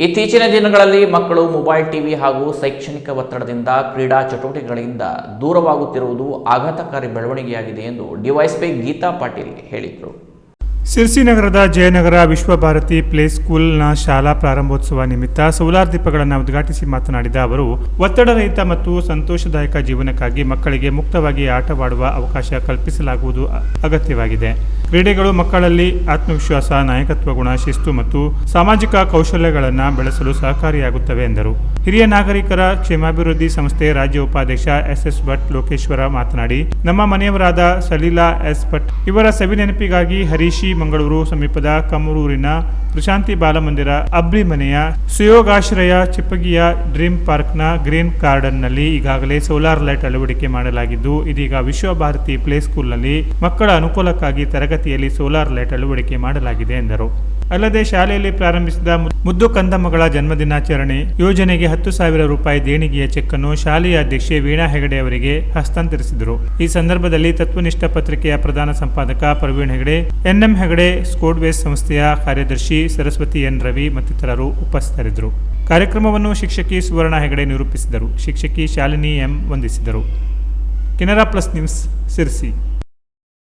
ಇತ್ತೀಚಿನ ದಿನಗಳಲ್ಲಿ ಮಕ್ಕಳು ಮೊಬೈಲ್ ಟಿವಿ ಹಾಗೂ ಶೈಕ್ಷಣಿಕ ಒತ್ತಡದಿಂದ ಕ್ರೀಡಾ ಚಟುವಟಿಕೆಗಳಿಂದ ದೂರವಾಗುತ್ತಿರುವುದು ಆಘಾತಕಾರಿ ಬೆಳವಣಿಗೆಯಾಗಿದೆ ಎಂದು ಡಿವೈಎಸ್ಪಿ ಗೀತಾ ಪಾಟೀಲ್ ಹೇಳಿದರು. ಸಿರ್ಸಿ ನಗರದ ಜಯನಗರ ವಿಶ್ವಭಾರತಿ ಪ್ಲೇ ಸ್ಕೂಲ್ನ ಶಾಲಾ ಪ್ರಾರಂಭೋತ್ಸವ ನಿಮಿತ್ತ ಸೋಲಾರ್ ದೀಪಗಳನ್ನು ಉದ್ಘಾಟಿಸಿ ಮಾತನಾಡಿದ ಅವರು, ಒತ್ತಡರಹಿತ ಮತ್ತು ಸಂತೋಷದಾಯಕ ಜೀವನಕ್ಕಾಗಿ ಮಕ್ಕಳಿಗೆ ಮುಕ್ತವಾಗಿ ಆಟವಾಡುವ ಅವಕಾಶ ಕಲ್ಪಿಸಲಾಗುವುದು ಅಗತ್ಯವಾಗಿದೆ. ಕ್ರೀಡೆಗಳು ಮಕ್ಕಳಲ್ಲಿ ಆತ್ಮವಿಶ್ವಾಸ, ನಾಯಕತ್ವ ಗುಣ, ಶಿಸ್ತು ಮತ್ತು ಸಾಮಾಜಿಕ ಕೌಶಲ್ಯಗಳನ್ನು ಬೆಳೆಸಲು ಸಹಕಾರಿಯಾಗುತ್ತವೆ ಎಂದರು. ಹಿರಿಯ ನಾಗರಿಕರ ಕ್ಷೇಮಾಭಿವೃದ್ಧಿ ಸಂಸ್ಥೆ ರಾಜ್ಯ ಉಪಾಧ್ಯಕ್ಷ ಎಸ್ ಭಟ್ ಲೋಕೇಶ್ವರ ಮಾತನಾಡಿ, ನಮ್ಮ ಮನೆಯವರಾದ ಸಲೀಲಾ ಎಸ್ ಭಟ್ ಇವರ ಸವಿನೆನಪಿಗಾಗಿ ಹರೀಶಿ ಮಂಗಳೂರು ಸಮೀಪದ ಕಮರೂರಿನ ಪ್ರಶಾಂತಿ ಬಾಲಮಂದಿರ ಅಬ್ರಿ ಮನೆಯ ಸುಯೋಗಾಶ್ರಯ ಚಿಪ್ಪಗಿಯ ಡ್ರೀಮ್ ಪಾರ್ಕ್ನ ಗ್ರೀನ್ ಗಾರ್ಡನ್ನಲ್ಲಿ ಈಗಾಗಲೇ ಸೋಲಾರ್ ಲೈಟ್ ಅಳವಡಿಕೆ ಮಾಡಲಾಗಿದ್ದು, ಇದೀಗ ವಿಶ್ವಭಾರತಿ ಪ್ಲೇ ಸ್ಕೂಲ್ನಲ್ಲಿ ಮಕ್ಕಳ ಅನುಕೂಲಕ್ಕಾಗಿ ತರಗತಿಯಲ್ಲಿ ಸೋಲಾರ್ ಲೈಟ್ ಅಳವಡಿಕೆ ಮಾಡಲಾಗಿದೆ ಎಂದರು. ಅಲ್ಲದೆ ಶಾಲೆಯಲ್ಲಿ ಪ್ರಾರಂಭಿಸಿದ ಮುದ್ದು ಕಂದಮ್ಮಗಳ ಜನ್ಮದಿನಾಚರಣೆ ಯೋಜನೆಗೆ 10,000 ರೂಪಾಯಿ ದೇಣಿಗೆಯ ಚೆಕ್ ಅನ್ನು ಶಾಲೆಯ ಅಧ್ಯಕ್ಷೆ ವೀಣಾ ಹೆಗಡೆ ಅವರಿಗೆ ಹಸ್ತಾಂತರಿಸಿದರು. ಈ ಸಂದರ್ಭದಲ್ಲಿ ತತ್ವನಿಷ್ಠ ಪತ್ರಿಕೆಯ ಪ್ರಧಾನ ಸಂಪಾದಕ ಪ್ರವೀಣ್ ಹೆಗಡೆ, ಎನ್ಎಂ ಹೆಗಡೆ, ಸ್ಕೋಡ್ವೇಸ್ ಸಂಸ್ಥೆಯ ಕಾರ್ಯದರ್ಶಿ ಸರಸ್ವತಿ ಎನ್ ರವಿ ಮತ್ತಿತರರು ಉಪಸ್ಥಿತರಿದ್ದರು. ಕಾರ್ಯಕ್ರಮವನ್ನು ಶಿಕ್ಷಕಿ ಸುವರ್ಣ ಹೆಗಡೆ ನಿರೂಪಿಸಿದರು. ಶಿಕ್ಷಕಿ ಶಾಲಿನಿ ಎಂ ವಂದಿಸಿದರು. Canara plus news, Sirsi.